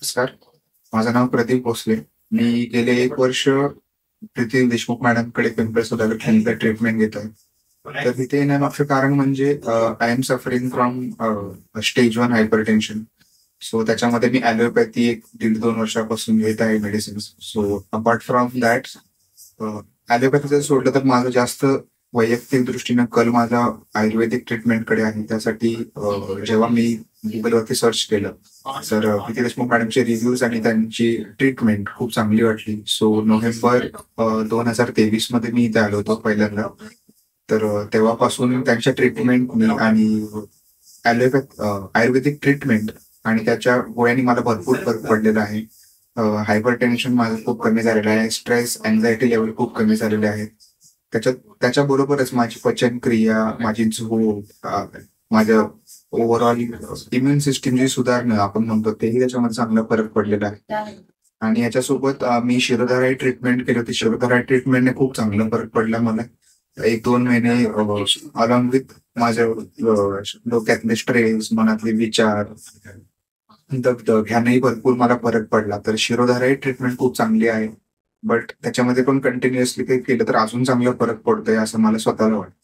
नमस्कार. माझं नाव प्रदीप भोसले. मी गेले 1 वर्ष प्रीती देशमुख मॅडमकडे पिंपल्स सुधागड क्लिनिकला ट्रीटमेंट घेत आहे. तर तिथे येण्यामागचं कारण म्हणजे I am suffering from stage 1 hypertension. So त्याच्यामध्ये मी ॲलोपॅथी 1-1.5-2 वर्षापासून घेत आहे medicines. So apart from that allopathy जर सोडलं तर माझं जास्त वैयक्तिक दृष्टीनं कल माझा आयुर्वेदिक ट्रीटमेंटकडे आहे. त्यासाठी जेव्हा मी Googleवरती सर्च केलं तर प्रीती देशमुख मॅडमचे रिव्ह्यूज आणि त्यांची ट्रीटमेंट खूप चांगली वाटली. सो नोव्हेंबर 2023 मध्ये मी इथे आलो होतो पहिल्यांदा. तर तेव्हापासून त्यांच्या ट्रीटमेंट मी आणि आयुर्वेदिक ट्रीटमेंट आणि त्याच्या गोळ्यांनी मला भरपूर फरक पडलेला आहे. हायपर टेन्शन माझं खूप कमी झालेलं आहे. स्ट्रेस, अँझायटी लेवल खूप कमी झालेले आहे. त्याच्याबरोबरच माझी पचनक्रिया, माझी झोप, माझं ओव्हरऑल इम्युन सिस्टीम जी सुधारणं आपण म्हणतो तेही त्याच्यामध्ये चांगला फरक पडलेला आहे. आणि याच्यासोबत मी शिरोधाराही ट्रीटमेंट केली होती. शिरोधारा ट्रीटमेंटने खूप चांगला फरक पडला मला. 1-2 महिने अलॉंग विथ माझ्या डोक्यातले स्ट्रेस, मनातले विचार, दगदग ह्यानेही भरपूर मला फरक पडला. तर शिरोधाराही ट्रीटमेंट खूप चांगली आहे. बट त्याच्यामध्ये पण कंटिन्युअसली काही केलं तर अजून चांगला फरक पडतोय असं मला स्वतःला वाटतं.